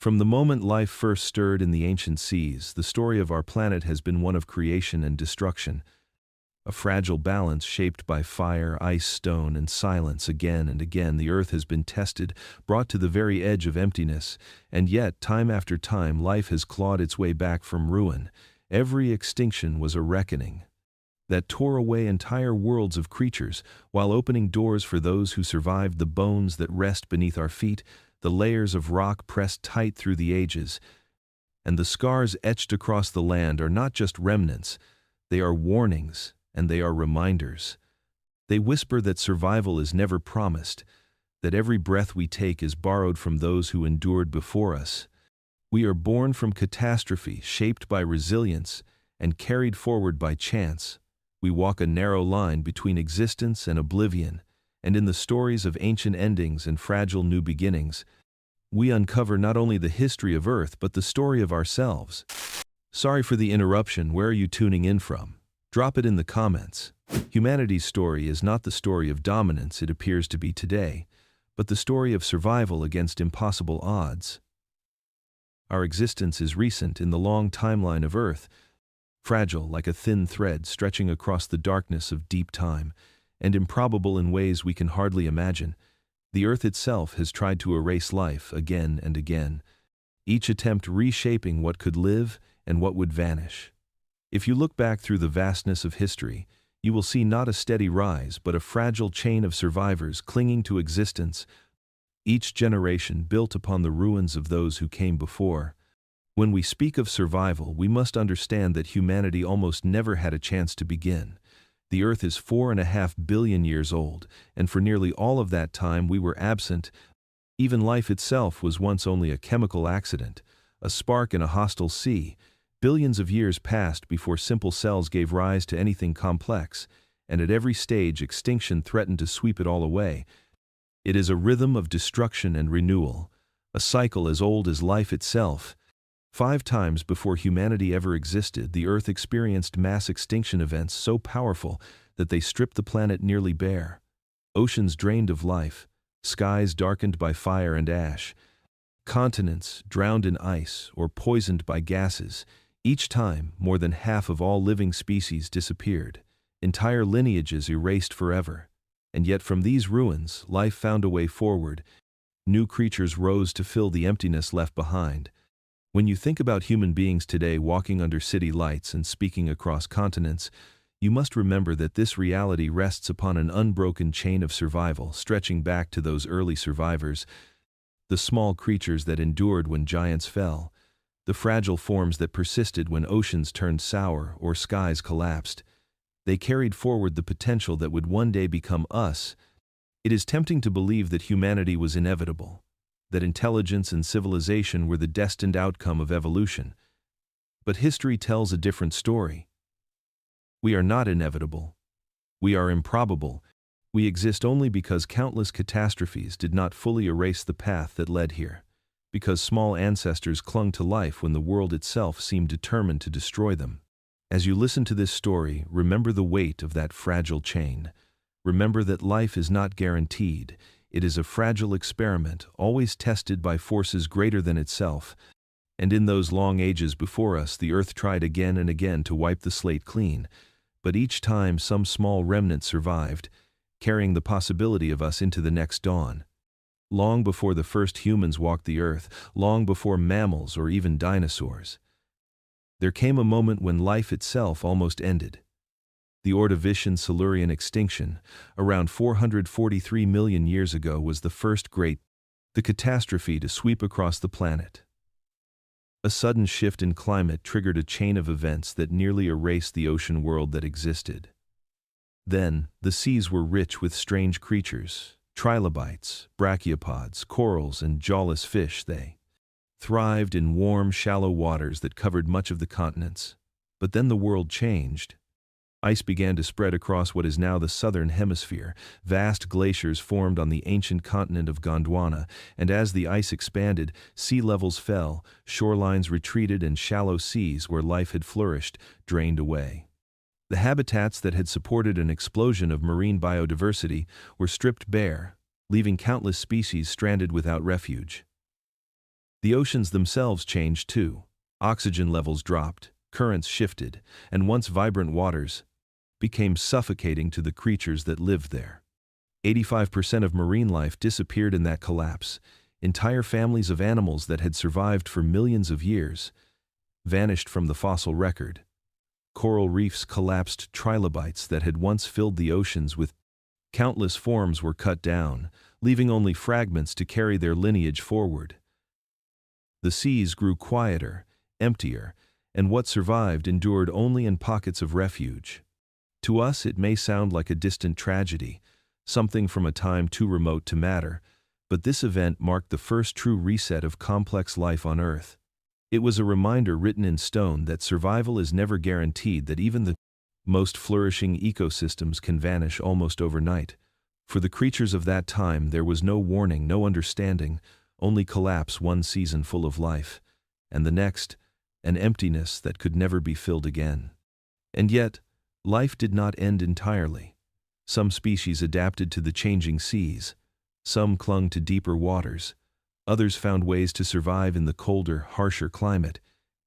From the moment life first stirred in the ancient seas, the story of our planet has been one of creation and destruction, a fragile balance shaped by fire, ice, stone, and silence. Again and again the earth has been tested, brought to the very edge of emptiness, and yet, time after time, life has clawed its way back from ruin. Every extinction was a reckoning that tore away entire worlds of creatures, while opening doors for those who survived. The bones that rest beneath our feet, the layers of rock pressed tight through the ages, and the scars etched across the land are not just remnants, they are warnings, and they are reminders. They whisper that survival is never promised, that every breath we take is borrowed from those who endured before us. We are born from catastrophe, shaped by resilience, and carried forward by chance. We walk a narrow line between existence and oblivion, and in the stories of ancient endings and fragile new beginnings, we uncover not only the history of Earth but the story of ourselves. Sorry for the interruption. Where are you tuning in from? Drop it in the comments. Humanity's story is not the story of dominance it appears to be today, but the story of survival against impossible odds. Our existence is recent in the long timeline of Earth, fragile like a thin thread stretching across the darkness of deep time, and improbable in ways we can hardly imagine. The Earth itself has tried to erase life again and again, each attempt reshaping what could live and what would vanish. If you look back through the vastness of history, you will see not a steady rise but a fragile chain of survivors clinging to existence, each generation built upon the ruins of those who came before. When we speak of survival, we must understand that humanity almost never had a chance to begin. The Earth is 4.5 billion years old, and for nearly all of that time we were absent. Even life itself was once only a chemical accident, a spark in a hostile sea. Billions of years passed before simple cells gave rise to anything complex, and at every stage extinction threatened to sweep it all away. It is a rhythm of destruction and renewal, a cycle as old as life itself. 5 times before humanity ever existed, the Earth experienced mass extinction events so powerful that they stripped the planet nearly bare. Oceans drained of life, skies darkened by fire and ash, continents drowned in ice or poisoned by gases. Each time, more than half of all living species disappeared, entire lineages erased forever. And yet from these ruins, life found a way forward. New creatures rose to fill the emptiness left behind. When you think about human beings today walking under city lights and speaking across continents, you must remember that this reality rests upon an unbroken chain of survival stretching back to those early survivors, the small creatures that endured when giants fell, the fragile forms that persisted when oceans turned sour or skies collapsed. They carried forward the potential that would one day become us. It is tempting to believe that humanity was inevitable, that intelligence and civilization were the destined outcome of evolution. But history tells a different story. We are not inevitable. We are improbable. We exist only because countless catastrophes did not fully erase the path that led here, because small ancestors clung to life when the world itself seemed determined to destroy them. As you listen to this story, remember the weight of that fragile chain. Remember that life is not guaranteed. It is a fragile experiment, always tested by forces greater than itself. And in those long ages before us, the Earth tried again and again to wipe the slate clean. But each time some small remnant survived, carrying the possibility of us into the next dawn. Long before the first humans walked the Earth, long before mammals or even dinosaurs, there came a moment when life itself almost ended. The Ordovician-Silurian extinction, around 443 million years ago, was the first great catastrophe to sweep across the planet. A sudden shift in climate triggered a chain of events that nearly erased the ocean world that existed. Then, the seas were rich with strange creatures, trilobites, brachiopods, corals, and jawless fish. They thrived in warm, shallow waters that covered much of the continents. But then the world changed. Ice began to spread across what is now the southern hemisphere. Vast glaciers formed on the ancient continent of Gondwana, and as the ice expanded, sea levels fell, shorelines retreated, and shallow seas where life had flourished drained away. The habitats that had supported an explosion of marine biodiversity were stripped bare, leaving countless species stranded without refuge. The oceans themselves changed too. Oxygen levels dropped, currents shifted, and once vibrant waters became suffocating to the creatures that lived there. 85% of marine life disappeared in that collapse. Entire families of animals that had survived for millions of years vanished from the fossil record. Coral reefs collapsed, trilobites that had once filled the oceans with countless forms were cut down, leaving only fragments to carry their lineage forward. The seas grew quieter, emptier, and what survived endured only in pockets of refuge. To us it may sound like a distant tragedy, something from a time too remote to matter, but this event marked the first true reset of complex life on Earth. It was a reminder written in stone that survival is never guaranteed, that even the most flourishing ecosystems can vanish almost overnight. For the creatures of that time there was no warning, no understanding, only collapse, one season full of life, and the next, an emptiness that could never be filled again. And yet, life did not end entirely. Some species adapted to the changing seas, some clung to deeper waters, others found ways to survive in the colder, harsher climate,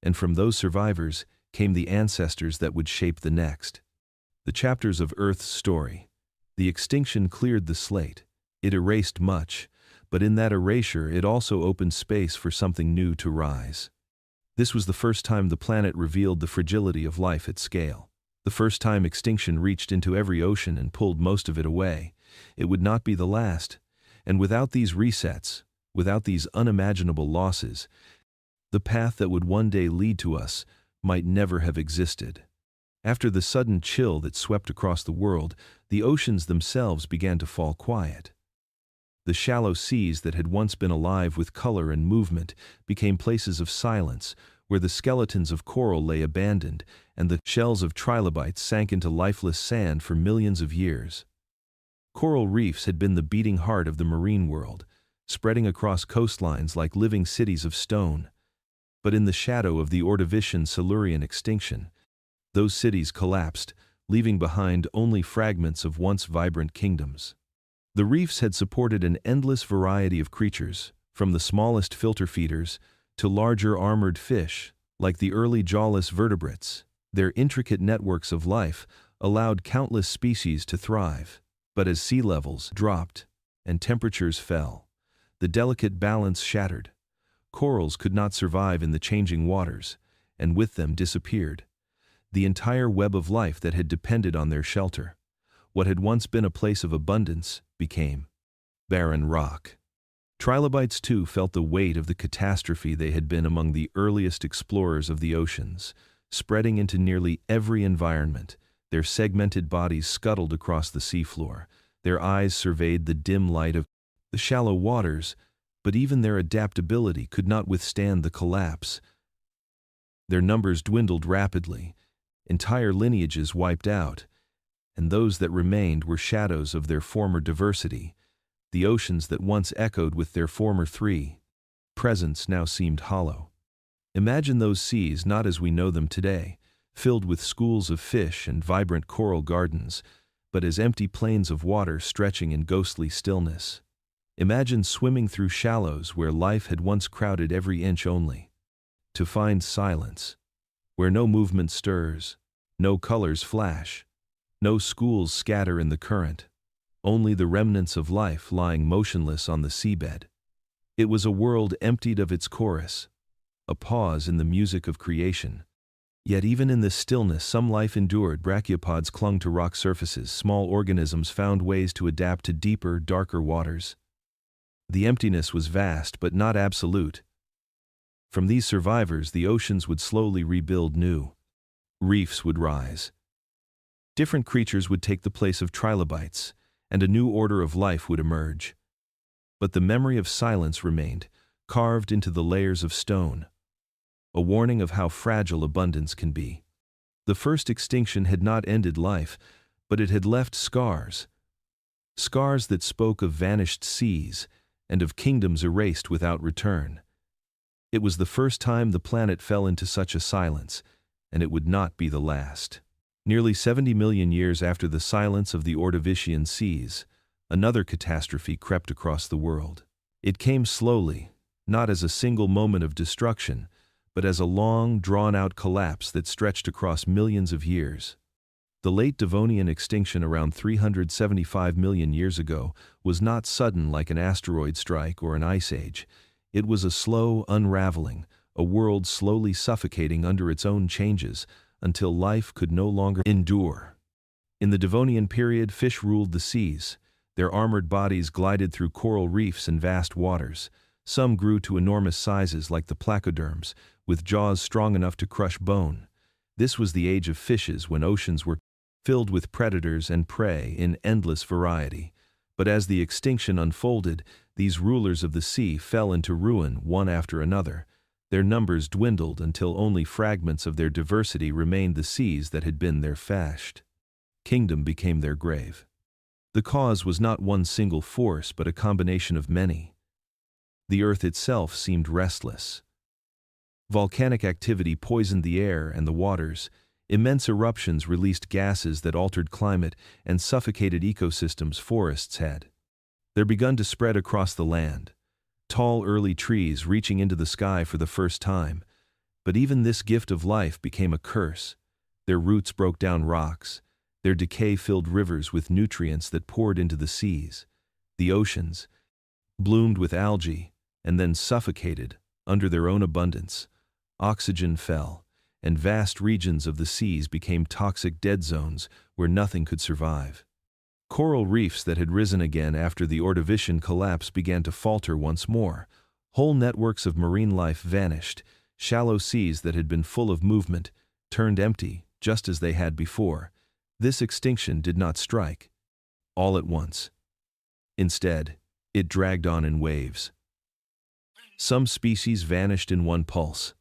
and from those survivors came the ancestors that would shape the next. The chapters of Earth's story. The extinction cleared the slate. It erased much, but in that erasure it also opened space for something new to rise. This was the first time the planet revealed the fragility of life at scale. The first time extinction reached into every ocean and pulled most of it away. It would not be the last, and without these resets, without these unimaginable losses, the path that would one day lead to us might never have existed. After the sudden chill that swept across the world, the oceans themselves began to fall quiet. The shallow seas that had once been alive with color and movement became places of silence, where the skeletons of coral lay abandoned and the shells of trilobites sank into lifeless sand for millions of years. Coral reefs had been the beating heart of the marine world, spreading across coastlines like living cities of stone. But in the shadow of the Ordovician-Silurian extinction, those cities collapsed, leaving behind only fragments of once vibrant kingdoms. The reefs had supported an endless variety of creatures, from the smallest filter feeders to larger armored fish, like the early jawless vertebrates. Their intricate networks of life allowed countless species to thrive. But as sea levels dropped and temperatures fell, the delicate balance shattered. Corals could not survive in the changing waters, and with them disappeared the entire web of life that had depended on their shelter. What had once been a place of abundance became barren rock. Trilobites too felt the weight of the catastrophe. They had been among the earliest explorers of the oceans, spreading into nearly every environment. Their segmented bodies scuttled across the seafloor. Their eyes surveyed the dim light of the shallow waters, but even their adaptability could not withstand the collapse. Their numbers dwindled rapidly, entire lineages wiped out, and those that remained were shadows of their former diversity. The oceans that once echoed with their former presence now seemed hollow. Imagine those seas not as we know them today, filled with schools of fish and vibrant coral gardens, but as empty plains of water stretching in ghostly stillness. Imagine swimming through shallows where life had once crowded every inch only to find silence, where no movement stirs, no colors flash, no schools scatter in the current, only the remnants of life lying motionless on the seabed. It was a world emptied of its chorus, a pause in the music of creation. Yet even in this stillness some life endured. Brachiopods clung to rock surfaces. Small organisms found ways to adapt to deeper, darker waters. The emptiness was vast but not absolute. From these survivors the oceans would slowly rebuild. New reefs would rise. Different creatures would take the place of trilobites, and a new order of life would emerge. But the memory of silence remained, carved into the layers of stone, a warning of how fragile abundance can be. The first extinction had not ended life, but it had left scars. Scars that spoke of vanished seas and of kingdoms erased without return. It was the first time the planet fell into such a silence, and it would not be the last. Nearly 70 million years after the silence of the Ordovician seas, another catastrophe crept across the world. It came slowly, not as a single moment of destruction, but as a long, drawn-out collapse that stretched across millions of years. The late Devonian extinction around 375 million years ago was not sudden like an asteroid strike or an ice age. It was a slow unraveling, a world slowly suffocating under its own changes until life could no longer endure. In the Devonian period, fish ruled the seas. Their armored bodies glided through coral reefs and vast waters. Some grew to enormous sizes like the placoderms, with jaws strong enough to crush bone. This was the age of fishes, when oceans were filled with predators and prey in endless variety. But as the extinction unfolded, these rulers of the sea fell into ruin one after another. Their numbers dwindled until only fragments of their diversity remained. The seas that had been their fashed kingdom became their grave. The cause was not one single force, but a combination of many. The earth itself seemed restless. Volcanic activity poisoned the air and the waters. Immense eruptions released gases that altered climate and suffocated ecosystems forests had. There begun to spread across the land. Tall early trees reaching into the sky for the first time. But even this gift of life became a curse. Their roots broke down rocks. Their decay filled rivers with nutrients that poured into the seas. The oceans bloomed with algae and then suffocated under their own abundance. Oxygen fell, and vast regions of the seas became toxic dead zones where nothing could survive. Coral reefs that had risen again after the Ordovician collapse began to falter once more. Whole networks of marine life vanished. Shallow seas that had been full of movement turned empty, just as they had before. This extinction did not strike all at once. Instead, it dragged on in waves. Some species vanished in one pulse.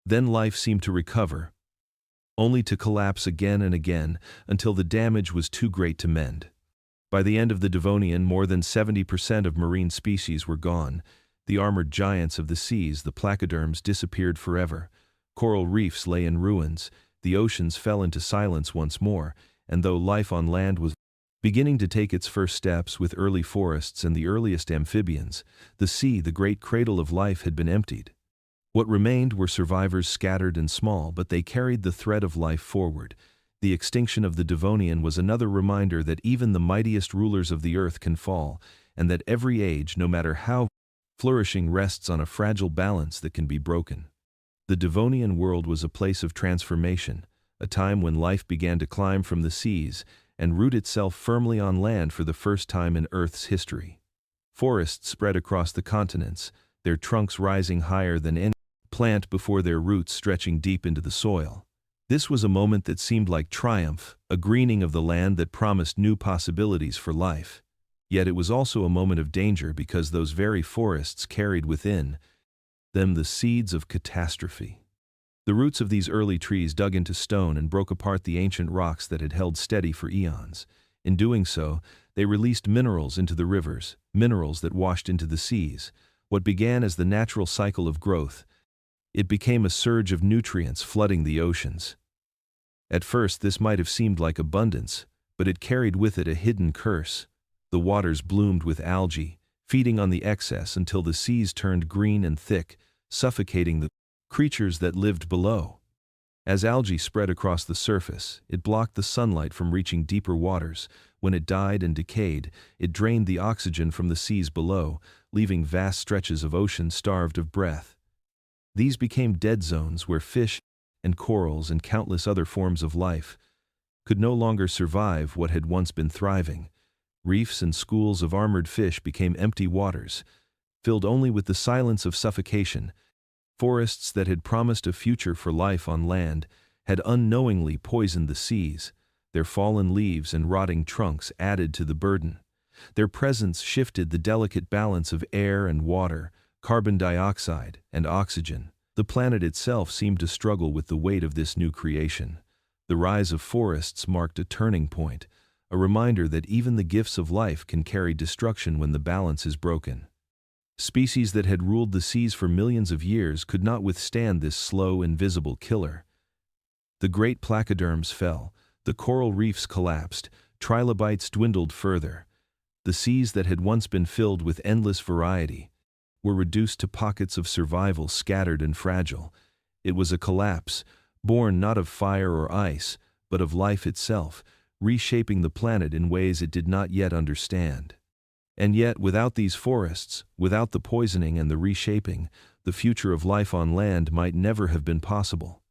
Then life seemed to recover, only to collapse again and again until the damage was too great to mend. By the end of the Devonian, more than 70% of marine species were gone. The armored giants of the seas, the placoderms, disappeared forever. Coral reefs lay in ruins. The oceans fell into silence once more, and though life on land was beginning to take its first steps with early forests and the earliest amphibians, the sea, the great cradle of life, had been emptied. What remained were survivors scattered and small, but they carried the thread of life forward. The extinction of the Devonian was another reminder that even the mightiest rulers of the earth can fall, and that every age, no matter how flourishing, rests on a fragile balance that can be broken. The Devonian world was a place of transformation, a time when life began to climb from the seas and root itself firmly on land for the first time in Earth's history. Forests spread across the continents, their trunks rising higher than any plant before their roots stretching deep into the soil. This was a moment that seemed like triumph, a greening of the land that promised new possibilities for life. Yet it was also a moment of danger, because those very forests carried within them the seeds of catastrophe. The roots of these early trees dug into stone and broke apart the ancient rocks that had held steady for eons. In doing so, they released minerals into the rivers, minerals that washed into the seas. What began as the natural cycle of growth, it became a surge of nutrients flooding the oceans. At first, this might have seemed like abundance, but it carried with it a hidden curse. The waters bloomed with algae, feeding on the excess until the seas turned green and thick, suffocating the creatures that lived below. As algae spread across the surface, it blocked the sunlight from reaching deeper waters. When it died and decayed, it drained the oxygen from the seas below, leaving vast stretches of ocean starved of breath. These became dead zones where fish and corals and countless other forms of life could no longer survive what had once been thriving. Reefs and schools of armored fish became empty waters, filled only with the silence of suffocation. Forests that had promised a future for life on land had unknowingly poisoned the seas. Their fallen leaves and rotting trunks added to the burden. Their presence shifted the delicate balance of air and water, carbon dioxide and oxygen. The planet itself seemed to struggle with the weight of this new creation. The rise of forests marked a turning point, a reminder that even the gifts of life can carry destruction when the balance is broken. Species that had ruled the seas for millions of years could not withstand this slow, invisible killer. The great placoderms fell, the coral reefs collapsed, trilobites dwindled further. The seas that had once been filled with endless variety were reduced to pockets of survival, scattered and fragile. It was a collapse, born not of fire or ice, but of life itself, reshaping the planet in ways it did not yet understand. And yet, without these forests, without the poisoning and the reshaping, the future of life on land might never have been possible.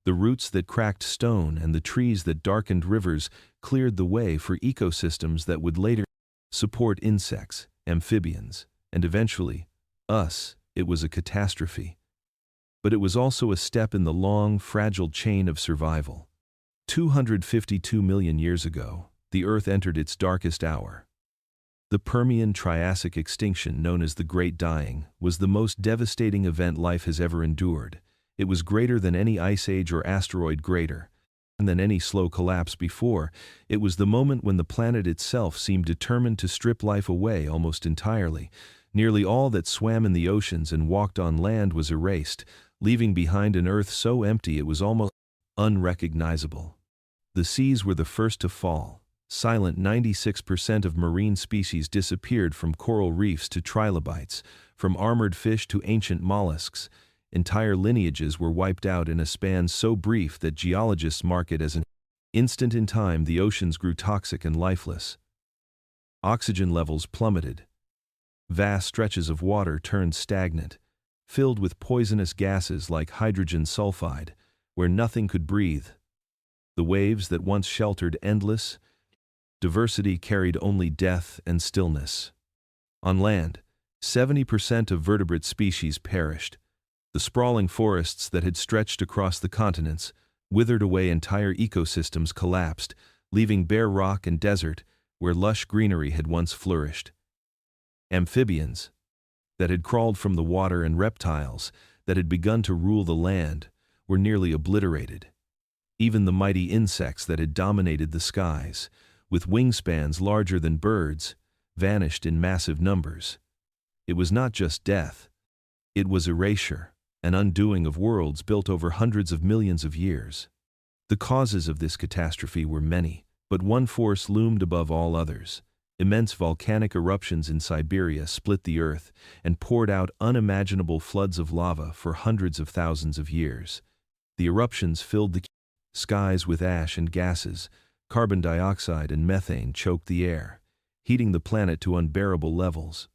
The roots that cracked stone and the trees that darkened rivers cleared the way for ecosystems that would later support insects, amphibians, and eventually, us. It was a catastrophe. But it was also a step in the long, fragile chain of survival. 252 million years ago, the Earth entered its darkest hour. The Permian-Triassic extinction, known as the Great Dying, was the most devastating event life has ever endured. It was greater than any ice age or asteroid, greater than any slow collapse before. It was the moment when the planet itself seemed determined to strip life away almost entirely. Nearly all that swam in the oceans and walked on land was erased, leaving behind an Earth so empty it was almost unrecognizable. The seas were the first to fall. Silent. 96% of marine species disappeared, from coral reefs to trilobites, from armored fish to ancient mollusks. Entire lineages were wiped out in a span so brief that geologists mark it as an instant in time. The oceans grew toxic and lifeless. Oxygen levels plummeted. Vast stretches of water turned stagnant, filled with poisonous gases like hydrogen sulfide, where nothing could breathe. The waves that once sheltered endless diversity carried only death and stillness. On land, 70% of vertebrate species perished. The sprawling forests that had stretched across the continents withered away. Entire ecosystems collapsed, leaving bare rock and desert where lush greenery had once flourished. Amphibians that had crawled from the water and reptiles that had begun to rule the land were nearly obliterated. Even the mighty insects that had dominated the skies, with wingspans larger than birds, vanished in massive numbers. It was not just death. It was erasure, an undoing of worlds built over hundreds of millions of years. The causes of this catastrophe were many, but one force loomed above all others. Immense volcanic eruptions in Siberia split the Earth and poured out unimaginable floods of lava for hundreds of thousands of years. The eruptions filled the skies with ash and gases. Carbon dioxide and methane choked the air, heating the planet to unbearable levels.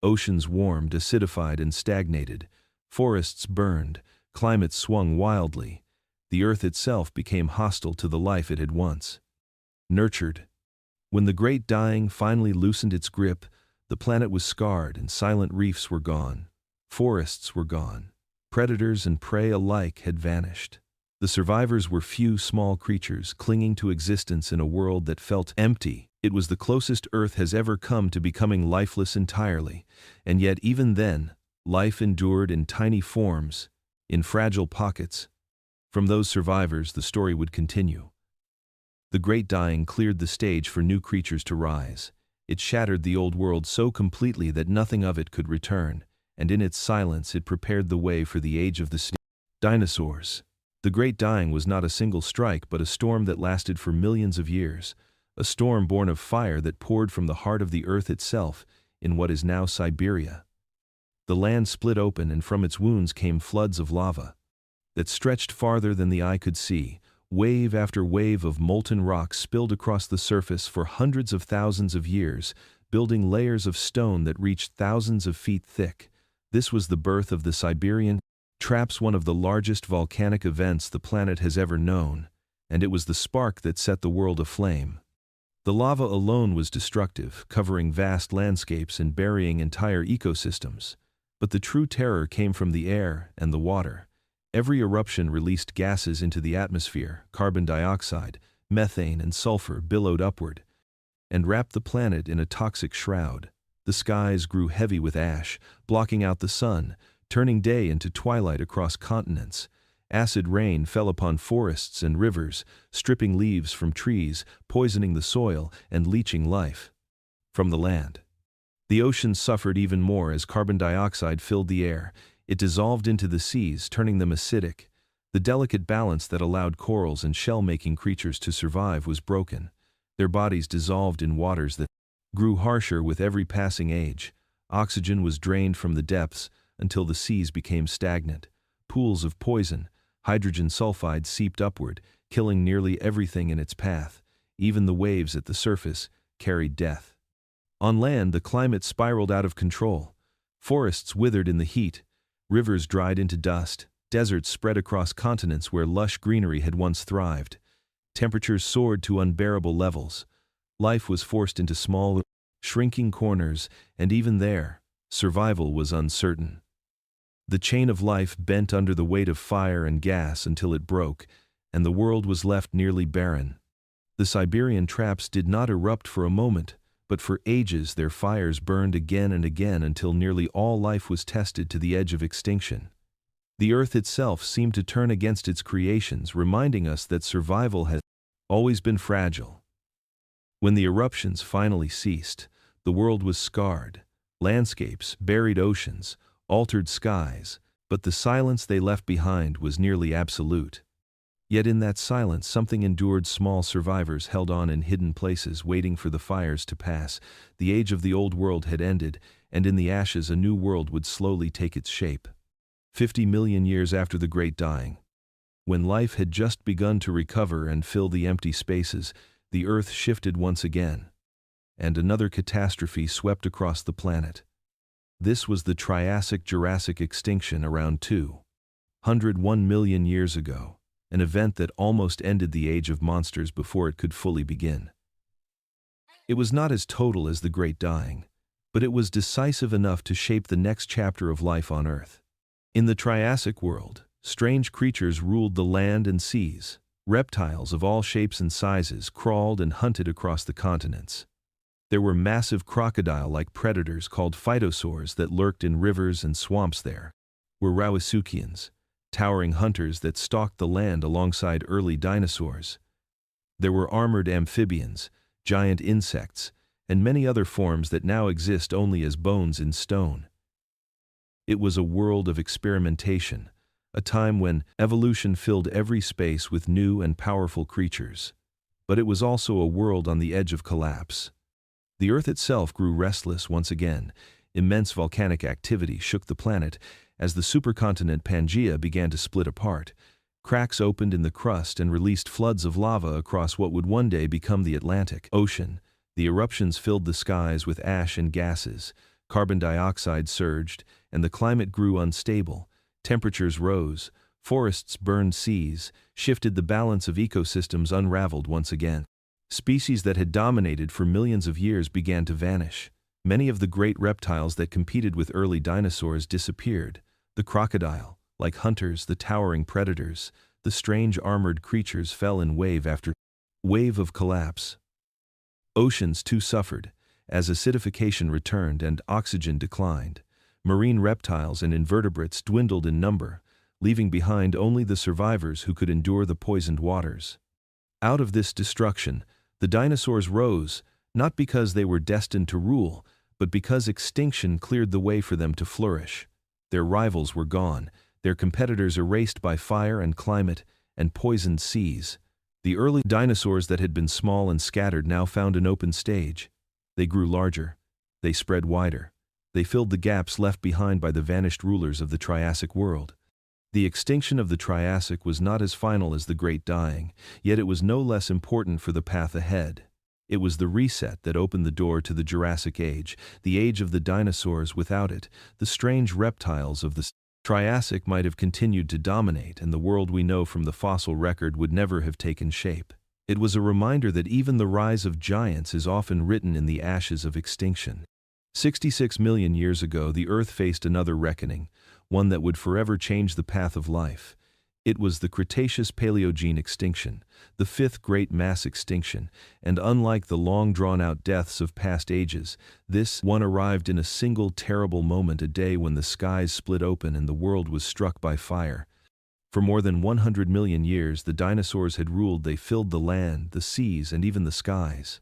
Oceans warmed, acidified, and stagnated. Forests burned, climates swung wildly. The Earth itself became hostile to the life it had once nurtured. When the Great Dying finally loosened its grip, the planet was scarred and silent reefs were gone. Forests were gone. Predators and prey alike had vanished. The survivors were few small creatures clinging to existence in a world that felt empty. It was the closest Earth has ever come to becoming lifeless entirely, and yet even then, life endured in tiny forms, in fragile pockets. From those survivors, the story would continue. The Great Dying cleared the stage for new creatures to rise. It shattered the old world so completely that nothing of it could return, and in its silence it prepared the way for the age of the dinosaurs. The Great Dying was not a single strike, but a storm that lasted for millions of years, a storm born of fire that poured from the heart of the Earth itself, in what is now Siberia. The land split open, and from its wounds came floods of lava that stretched farther than the eye could see. Wave after wave of molten rock spilled across the surface for hundreds of thousands of years, building layers of stone that reached thousands of feet thick. This was the birth of the Siberian Traps, one of the largest volcanic events the planet has ever known, and it was the spark that set the world aflame. The lava alone was destructive, covering vast landscapes and burying entire ecosystems. But the true terror came from the air and the water. Every eruption released gases into the atmosphere. Carbon dioxide, methane, and sulfur billowed upward and wrapped the planet in a toxic shroud. The skies grew heavy with ash, blocking out the sun, turning day into twilight across continents. Acid rain fell upon forests and rivers, stripping leaves from trees, poisoning the soil, and leaching life from the land. The oceans suffered even more as carbon dioxide filled the air. It dissolved into the seas, turning them acidic. The delicate balance that allowed corals and shell-making creatures to survive was broken. Their bodies dissolved in waters that grew harsher with every passing age. Oxygen was drained from the depths until the seas became stagnant. Pools of poison, hydrogen sulfide seeped upward, killing nearly everything in its path. Even the waves at the surface carried death. On land, the climate spiraled out of control. Forests withered in the heat, rivers dried into dust, deserts spread across continents where lush greenery had once thrived. Temperatures soared to unbearable levels. Life was forced into small, shrinking corners, and even there, survival was uncertain. The chain of life bent under the weight of fire and gas until it broke, and the world was left nearly barren. The Siberian traps did not erupt for a moment, but for ages their fires burned again and again until nearly all life was tested to the edge of extinction. The earth itself seemed to turn against its creations, reminding us that survival has always been fragile. When the eruptions finally ceased, the world was scarred. Landscapes, buried oceans, altered skies, but the silence they left behind was nearly absolute. Yet in that silence something endured. Small survivors held on in hidden places, waiting for the fires to pass. The age of the old world had ended, and in the ashes a new world would slowly take its shape. 50 million years after the Great Dying, when life had just begun to recover and fill the empty spaces, the Earth shifted once again, and another catastrophe swept across the planet. This was the Triassic-Jurassic extinction around 201 million years ago, an event that almost ended the age of monsters before it could fully begin. It was not as total as the Great Dying, but it was decisive enough to shape the next chapter of life on Earth. In the Triassic world, strange creatures ruled the land and seas. Reptiles of all shapes and sizes crawled and hunted across the continents. There were massive crocodile-like predators called phytosaurs that lurked in rivers and swamps. There were Rauisuchians, towering hunters that stalked the land alongside early dinosaurs. There were armored amphibians, giant insects, and many other forms that now exist only as bones in stone. It was a world of experimentation, a time when evolution filled every space with new and powerful creatures. But it was also a world on the edge of collapse. The Earth itself grew restless once again. Immense volcanic activity shook the planet as the supercontinent Pangaea began to split apart. Cracks opened in the crust and released floods of lava across what would one day become the Atlantic Ocean. The eruptions filled the skies with ash and gases. Carbon dioxide surged, and the climate grew unstable. Temperatures rose, forests burned, seas shifted, the balance of ecosystems unraveled once again. Species that had dominated for millions of years began to vanish. Many of the great reptiles that competed with early dinosaurs disappeared. The crocodile, like hunters, the towering predators, the strange armored creatures fell in wave after wave of collapse. Oceans too suffered, as acidification returned and oxygen declined. Marine reptiles and invertebrates dwindled in number, leaving behind only the survivors who could endure the poisoned waters. Out of this destruction, the dinosaurs rose, not because they were destined to rule, but because extinction cleared the way for them to flourish. Their rivals were gone, their competitors erased by fire and climate and poisoned seas. The early dinosaurs that had been small and scattered now found an open stage. They grew larger. They spread wider. They filled the gaps left behind by the vanished rulers of the Triassic world. The extinction of the Triassic was not as final as the Great Dying, yet it was no less important for the path ahead. It was the reset that opened the door to the Jurassic Age, the age of the dinosaurs. Without it, the strange reptiles of the Triassic might have continued to dominate, and the world we know from the fossil record would never have taken shape. It was a reminder that even the rise of giants is often written in the ashes of extinction. 66 million years ago, the Earth faced another reckoning, one that would forever change the path of life. It was the Cretaceous-Paleogene extinction, the fifth great mass extinction, and unlike the long drawn-out deaths of past ages, this one arrived in a single terrible moment, a day when the skies split open and the world was struck by fire. For more than 100 million years, the dinosaurs had ruled. They filled the land, the seas, and even the skies.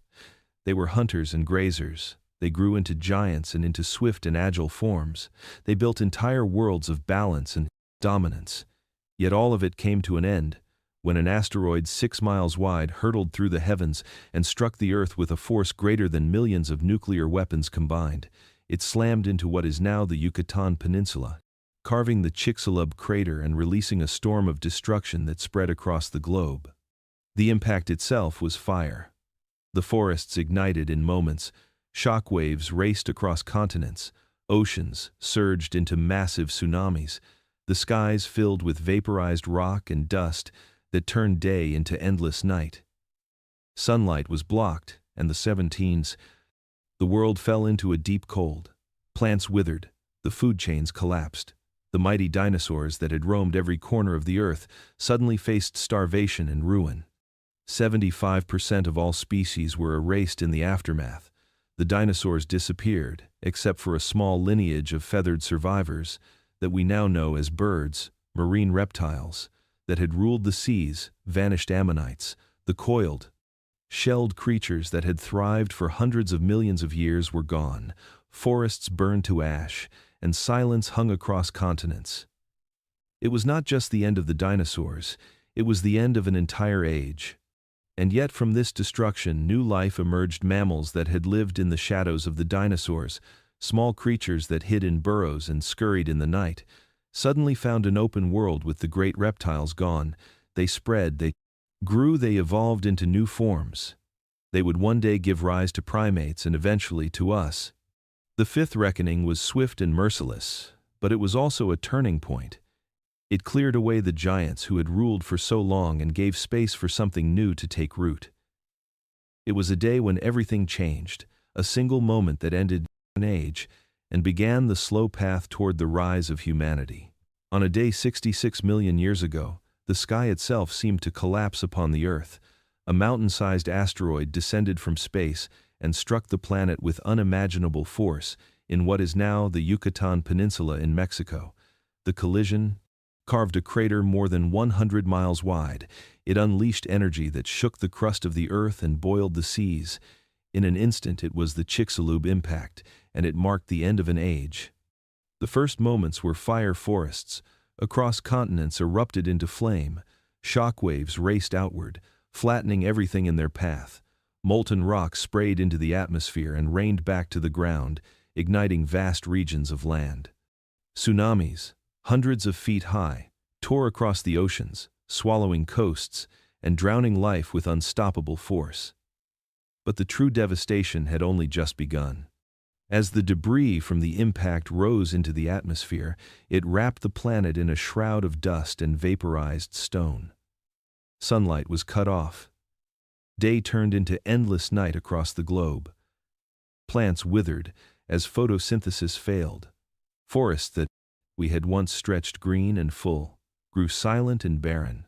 They were hunters and grazers. They grew into giants and into swift and agile forms. They built entire worlds of balance and dominance. Yet all of it came to an end when an asteroid 6 miles wide hurtled through the heavens and struck the Earth with a force greater than millions of nuclear weapons combined. It slammed into what is now the Yucatan Peninsula, carving the Chicxulub crater and releasing a storm of destruction that spread across the globe. The impact itself was fire. The forests ignited in moments, shock waves raced across continents, oceans surged into massive tsunamis, the skies filled with vaporized rock and dust that turned day into endless night. Sunlight was blocked, and the 17s. The world fell into a deep cold. Plants withered, the food chains collapsed. The mighty dinosaurs that had roamed every corner of the earth suddenly faced starvation and ruin. 75% of all species were erased in the aftermath. The dinosaurs disappeared, except for a small lineage of feathered survivors that we now know as birds, marine reptiles, that had ruled the seas, vanished ammonites, the coiled, shelled creatures that had thrived for hundreds of millions of years were gone, forests burned to ash, and silence hung across continents. It was not just the end of the dinosaurs, it was the end of an entire age. And yet from this destruction new life emerged, mammals that had lived in the shadows of the dinosaurs, small creatures that hid in burrows and scurried in the night, suddenly found an open world with the great reptiles gone. They spread, they grew, they evolved into new forms. They would one day give rise to primates and eventually to us. The fifth reckoning was swift and merciless, but it was also a turning point. It cleared away the giants who had ruled for so long and gave space for something new to take root. It was a day when everything changed, a single moment that ended an age and began the slow path toward the rise of humanity. On a day 66 million years ago, the sky itself seemed to collapse upon the Earth. A mountain-sized asteroid descended from space and struck the planet with unimaginable force in what is now the Yucatan Peninsula in Mexico. The collision carved a crater more than 100 miles wide. It unleashed energy that shook the crust of the Earth and boiled the seas. In an instant it was the Chicxulub impact, and it marked the end of an age. The first moments were fire forests. Across continents erupted into flame. Shock waves raced outward, flattening everything in their path. Molten rock sprayed into the atmosphere and rained back to the ground, igniting vast regions of land. Tsunamis, hundreds of feet high, tore across the oceans, swallowing coasts and drowning life with unstoppable force. But the true devastation had only just begun. As the debris from the impact rose into the atmosphere, it wrapped the planet in a shroud of dust and vaporized stone. Sunlight was cut off. Day turned into endless night across the globe. Plants withered as photosynthesis failed. Forests that we had once stretched green and full grew silent and barren.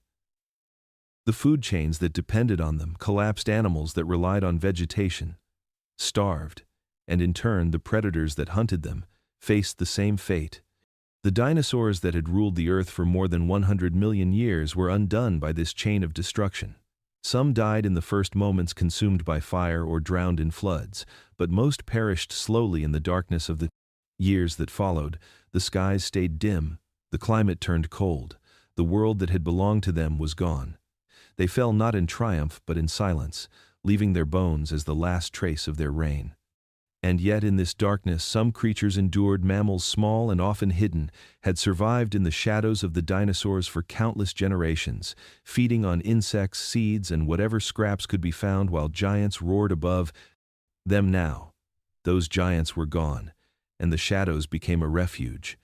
The food chains that depended on them collapsed. Animals that relied on vegetation starved, and in turn the predators that hunted them faced the same fate. The dinosaurs that had ruled the Earth for more than 100 million years were undone by this chain of destruction. Some died in the first moments, consumed by fire or drowned in floods, but most perished slowly in the darkness of the years that followed. The skies stayed dim, the climate turned cold, the world that had belonged to them was gone. They fell not in triumph but in silence, leaving their bones as the last trace of their reign. And yet in this darkness some creatures endured. Mammals, small and often hidden, had survived in the shadows of the dinosaurs for countless generations, feeding on insects, seeds, and whatever scraps could be found while giants roared above them. Now, those giants were gone, and the shadows became a refuge.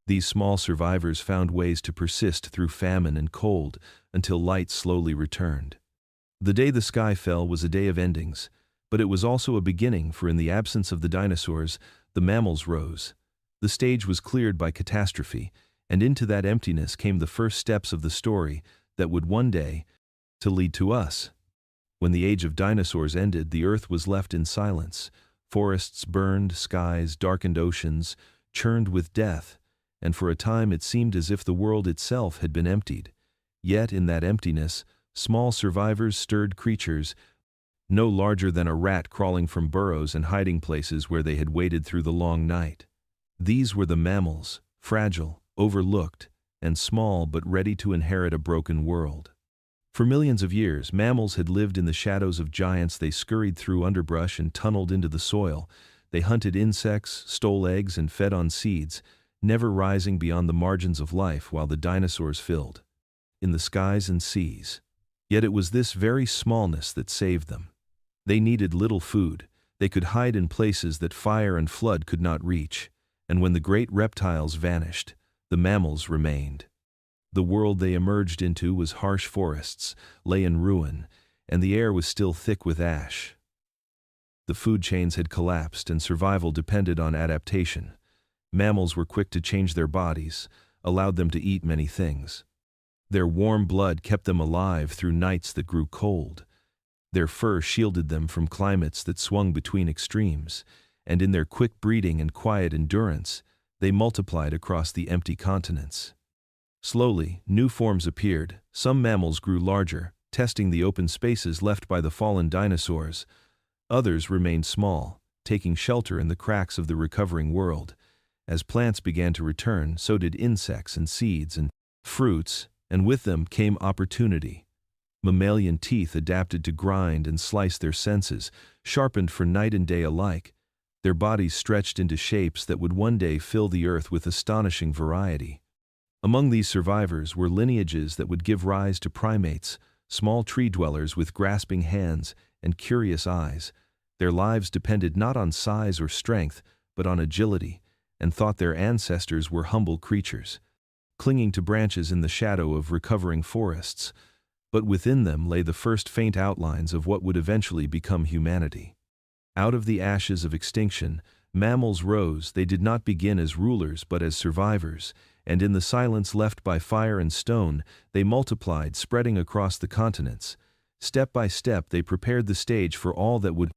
These small survivors found ways to persist through famine and cold until light slowly returned. The day the sky fell was a day of endings. But it was also a beginning, for in the absence of the dinosaurs, the mammals rose. The stage was cleared by catastrophe, and into that emptiness came the first steps of the story that would one day to lead to us. When the age of dinosaurs ended, the Earth was left in silence. Forests burned, skies darkened, oceans churned with death, and for a time it seemed as if the world itself had been emptied. Yet in that emptiness, small survivors stirred, creatures no larger than a rat crawling from burrows and hiding places where they had waited through the long night. These were the mammals, fragile, overlooked, and small but ready to inherit a broken world. For millions of years, mammals had lived in the shadows of giants. They scurried through underbrush and tunneled into the soil. They hunted insects, stole eggs, and fed on seeds, never rising beyond the margins of life while the dinosaurs filled in the skies and seas. Yet it was this very smallness that saved them. They needed little food. They could hide in places that fire and flood could not reach. And when the great reptiles vanished, the mammals remained. The world they emerged into was harsh forests, lay in ruin, and the air was still thick with ash. The food chains had collapsed and survival depended on adaptation. Mammals were quick to change their bodies, allowed them to eat many things. Their warm blood kept them alive through nights that grew cold. Their fur shielded them from climates that swung between extremes, and in their quick breeding and quiet endurance, they multiplied across the empty continents. Slowly, new forms appeared. Some mammals grew larger, testing the open spaces left by the fallen dinosaurs. Others remained small, taking shelter in the cracks of the recovering world. As plants began to return, so did insects and seeds and fruits, and with them came opportunity. Mammalian teeth adapted to grind and slice their senses, sharpened for night and day alike. Their bodies stretched into shapes that would one day fill the earth with astonishing variety. Among these survivors were lineages that would give rise to primates, small tree dwellers with grasping hands and curious eyes. Their lives depended not on size or strength, but on agility, and thought their ancestors were humble creatures, clinging to branches in the shadow of recovering forests. But within them lay the first faint outlines of what would eventually become humanity. Out of the ashes of extinction, mammals rose. They did not begin as rulers but as survivors, and in the silence left by fire and stone, they multiplied, spreading across the continents. Step by step they prepared the stage for all that would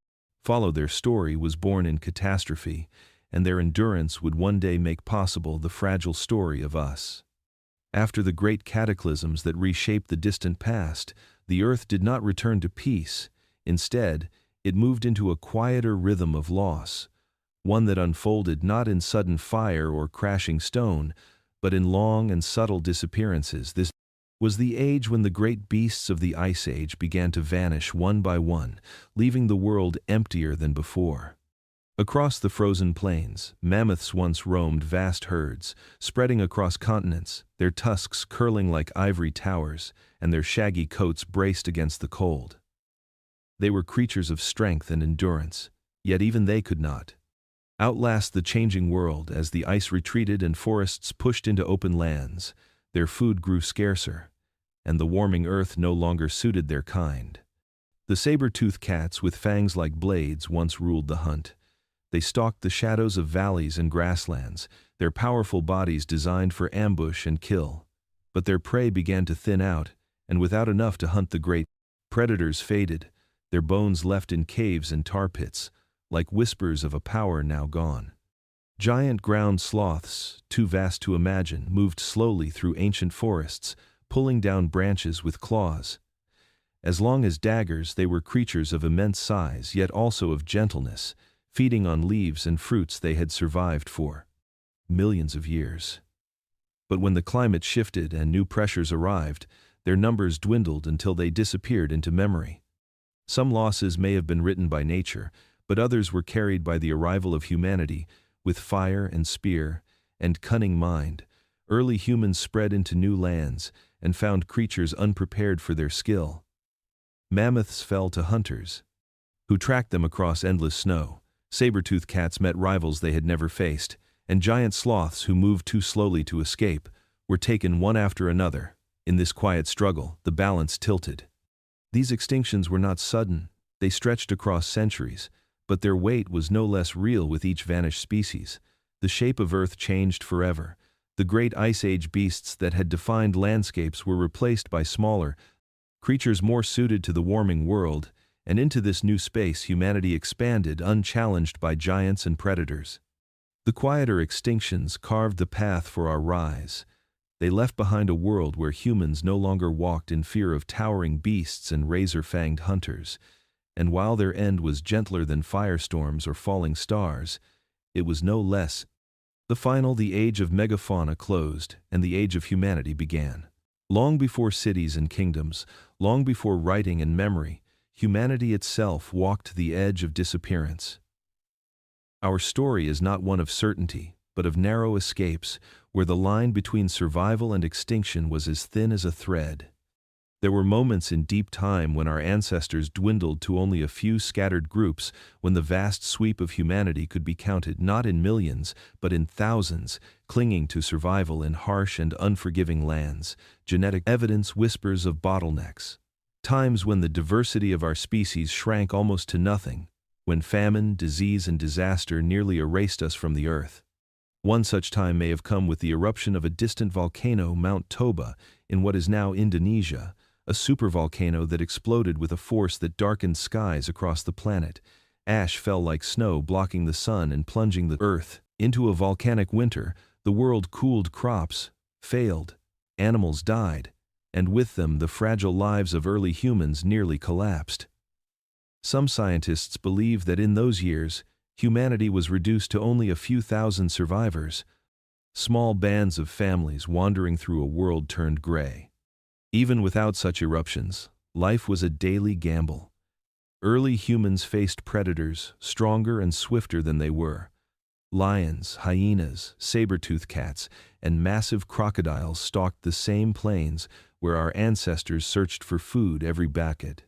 follow. Their story was born in catastrophe, and their endurance would one day make possible the fragile story of us. After the great cataclysms that reshaped the distant past, the earth did not return to peace. Instead, it moved into a quieter rhythm of loss, one that unfolded not in sudden fire or crashing stone, but in long and subtle disappearances. This was the age when the great beasts of the Ice Age began to vanish one by one, leaving the world emptier than before. Across the frozen plains, mammoths once roamed vast herds, spreading across continents, their tusks curling like ivory towers, and their shaggy coats braced against the cold. They were creatures of strength and endurance, yet even they could not outlast the changing world. As the ice retreated and forests pushed into open lands, their food grew scarcer, and the warming earth no longer suited their kind. The saber-toothed cats with fangs like blades once ruled the hunt. They stalked the shadows of valleys and grasslands, their powerful bodies designed for ambush and kill. But their prey began to thin out, and without enough to hunt the great predators faded, their bones left in caves and tar pits, like whispers of a power now gone. Giant ground sloths, too vast to imagine, moved slowly through ancient forests, pulling down branches with claws. As long as daggers, they were creatures of immense size, yet also of gentleness, feeding on leaves and fruits they had survived for millions of years. But when the climate shifted and new pressures arrived, their numbers dwindled until they disappeared into memory. Some losses may have been written by nature, but others were carried by the arrival of humanity. With fire and spear and cunning mind, early humans spread into new lands and found creatures unprepared for their skill. Mammoths fell to hunters, who tracked them across endless snow. Saber-toothed cats met rivals they had never faced, and giant sloths who moved too slowly to escape were taken one after another. In this quiet struggle, the balance tilted. These extinctions were not sudden, they stretched across centuries, but their weight was no less real with each vanished species. The shape of Earth changed forever. The great Ice Age beasts that had defined landscapes were replaced by smaller creatures more suited to the warming world, and into this new space humanity expanded unchallenged by giants and predators. The quieter extinctions carved the path for our rise. They left behind a world where humans no longer walked in fear of towering beasts and razor-fanged hunters. And while their end was gentler than firestorms or falling stars, it was no less. The age of megafauna closed, and the age of humanity began. Long before cities and kingdoms, long before writing and memory, humanity itself walked the edge of disappearance. Our story is not one of certainty, but of narrow escapes, where the line between survival and extinction was as thin as a thread. There were moments in deep time when our ancestors dwindled to only a few scattered groups, when the vast sweep of humanity could be counted not in millions, but in thousands, clinging to survival in harsh and unforgiving lands. Genetic evidence whispers of bottlenecks. Times when the diversity of our species shrank almost to nothing, when famine, disease, and disaster nearly erased us from the earth. One such time may have come with the eruption of a distant volcano, Mount Toba, in what is now Indonesia, a supervolcano that exploded with a force that darkened skies across the planet. Ash fell like snow, blocking the sun and plunging the earth into a volcanic winter. The world cooled, crops failed, animals died, and with them the fragile lives of early humans nearly collapsed. Some scientists believe that in those years, humanity was reduced to only a few thousand survivors, small bands of families wandering through a world turned gray. Even without such eruptions, life was a daily gamble. Early humans faced predators, stronger and swifter than they were. Lions, hyenas, saber-toothed cats, and massive crocodiles stalked the same plains where our ancestors searched for food every decade.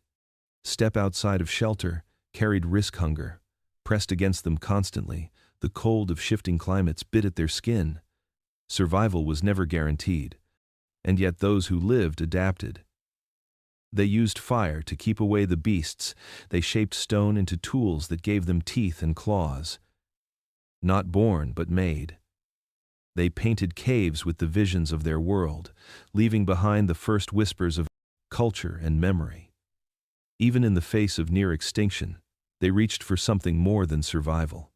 Step outside of shelter, carried risk hunger. Pressed against them constantly, the cold of shifting climates bit at their skin. Survival was never guaranteed. And yet those who lived adapted. They used fire to keep away the beasts. They shaped stone into tools that gave them teeth and claws. Not born, but made. They painted caves with the visions of their world, leaving behind the first whispers of culture and memory. Even in the face of near extinction, they reached for something more than survival.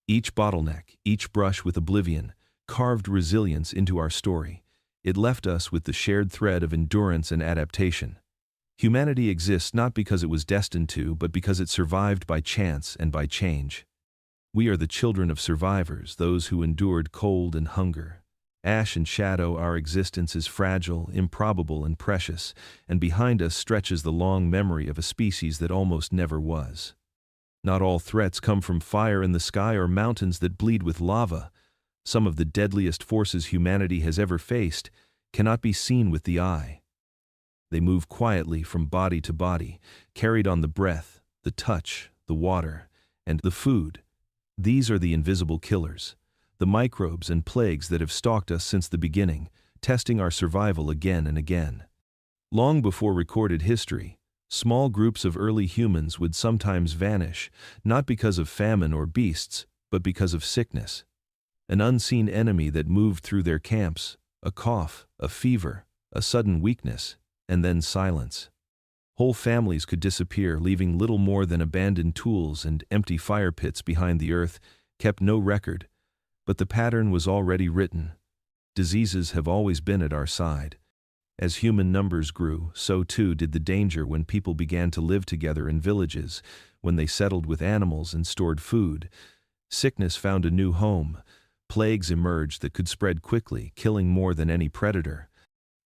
Each bottleneck, each brush with oblivion, carved resilience into our story. It left us with the shared thread of endurance and adaptation. Humanity exists not because it was destined to, but because it survived by chance and by change. We are the children of survivors, those who endured cold and hunger. Ash and shadow, our existence is fragile, improbable, and precious, and behind us stretches the long memory of a species that almost never was. Not all threats come from fire in the sky or mountains that bleed with lava. Some of the deadliest forces humanity has ever faced cannot be seen with the eye. They move quietly from body to body, carried on the breath, the touch, the water, and the food. These are the invisible killers, the microbes and plagues that have stalked us since the beginning, testing our survival again and again. Long before recorded history, small groups of early humans would sometimes vanish, not because of famine or beasts, but because of sickness. An unseen enemy that moved through their camps, a cough, a fever, a sudden weakness, and then silence. Whole families could disappear, leaving little more than abandoned tools and empty fire pits behind. The earth kept no record, but the pattern was already written. Diseases have always been at our side. As human numbers grew, so too did the danger when people began to live together in villages, when they settled with animals and stored food. Sickness found a new home. Plagues emerged that could spread quickly, killing more than any predator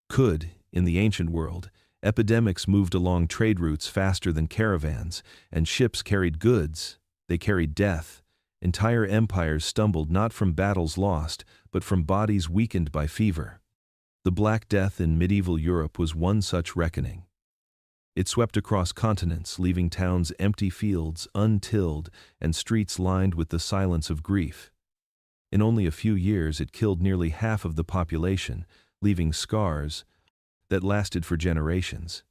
could. In the ancient world, epidemics moved along trade routes faster than caravans, and ships carried goods. They carried death. Entire empires stumbled not from battles lost, but from bodies weakened by fever. The Black Death in medieval Europe was one such reckoning. It swept across continents, leaving towns empty, fields untilled, and streets lined with the silence of grief. In only a few years it killed nearly half of the population, leaving scars that lasted for generations.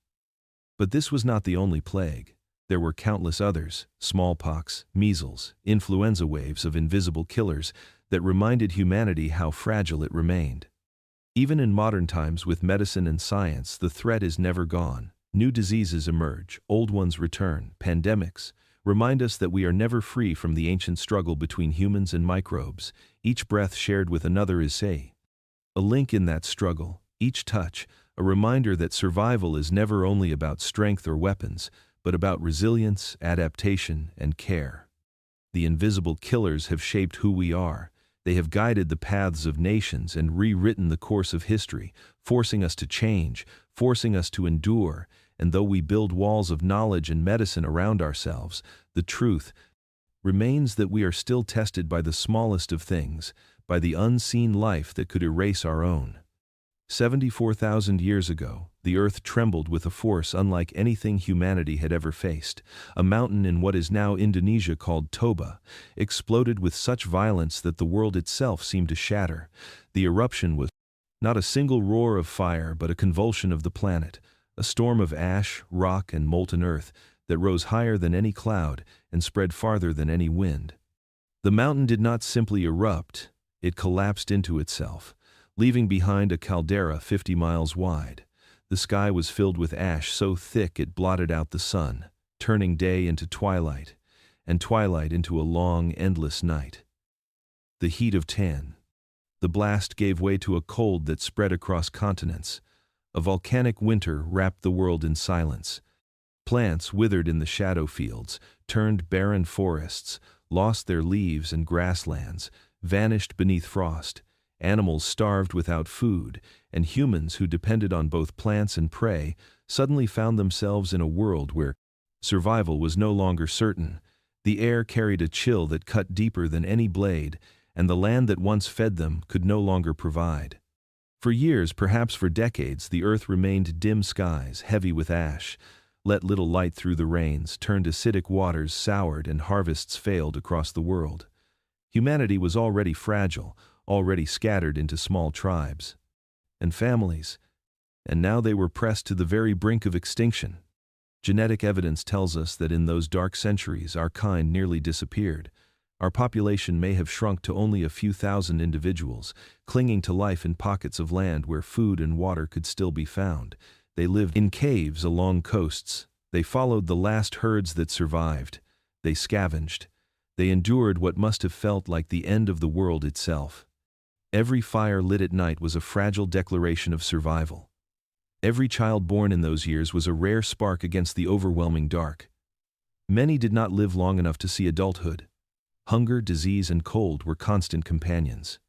But this was not the only plague. There were countless others: smallpox, measles, influenza, waves of invisible killers that reminded humanity how fragile it remained. Even in modern times, with medicine and science, the threat is never gone. New diseases emerge, old ones return. Pandemics remind us that we are never free from the ancient struggle between humans and microbes. Each breath shared with another is a link in that struggle. Each touch, a reminder that survival is never only about strength or weapons, but about resilience, adaptation, and care. The invisible killers have shaped who we are. They have guided the paths of nations and rewritten the course of history, forcing us to change, forcing us to endure. And though we build walls of knowledge and medicine around ourselves, the truth remains that we are still tested by the smallest of things, by the unseen life that could erase our own. 74,000 years ago, the earth trembled with a force unlike anything humanity had ever faced. A mountain in what is now Indonesia called Toba exploded with such violence that the world itself seemed to shatter. The eruption was not a single roar of fire but a convulsion of the planet, a storm of ash, rock, and molten earth that rose higher than any cloud and spread farther than any wind. The mountain did not simply erupt, it collapsed into itself, leaving behind a caldera 50 miles wide. The sky was filled with ash so thick it blotted out the sun, turning day into twilight, and twilight into a long, endless night. The heat of tan. The blast gave way to a cold that spread across continents. A volcanic winter wrapped the world in silence. Plants withered in the shadow fields, turned barren forests, lost their leaves and grasslands, vanished beneath frost. Animals starved without food, and humans who depended on both plants and prey suddenly found themselves in a world where survival was no longer certain. The air carried a chill that cut deeper than any blade, and the land that once fed them could no longer provide. For years, perhaps for decades, the earth remained dim skies, heavy with ash, let little light through the rains, turned acidic waters soured, and harvests failed across the world. Humanity was already fragile, already scattered into small tribes and families, and now they were pressed to the very brink of extinction. Genetic evidence tells us that in those dark centuries our kind nearly disappeared. Our population may have shrunk to only a few thousand individuals, clinging to life in pockets of land where food and water could still be found. They lived in caves along coasts. They followed the last herds that survived. They scavenged. They endured what must have felt like the end of the world itself. Every fire lit at night was a fragile declaration of survival. Every child born in those years was a rare spark against the overwhelming dark. Many did not live long enough to see adulthood. Hunger, disease, and cold were constant companions.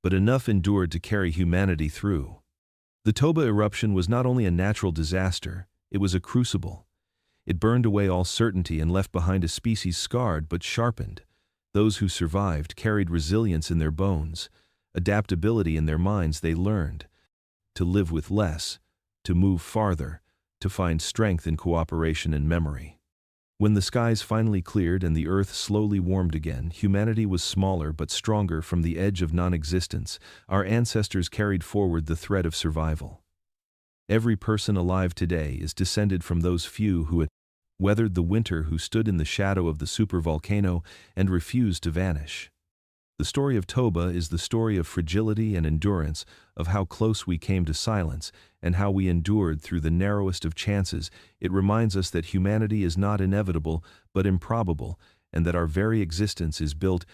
But enough endured to carry humanity through. The Toba eruption was not only a natural disaster, it was a crucible. It burned away all certainty and left behind a species scarred but sharpened. Those who survived carried resilience in their bones, adaptability in their minds. They learned to live with less, to move farther, to find strength in cooperation and memory. When the skies finally cleared and the earth slowly warmed again, humanity was smaller but stronger. From the edge of non-existence, our ancestors carried forward the thread of survival. Every person alive today is descended from those few who had weathered the winter, who stood in the shadow of the supervolcano and refused to vanish. The story of Toba is the story of fragility and endurance, of how close we came to silence, and how we endured through the narrowest of chances. It reminds us that humanity is not inevitable, but improbable, and that our very existence is built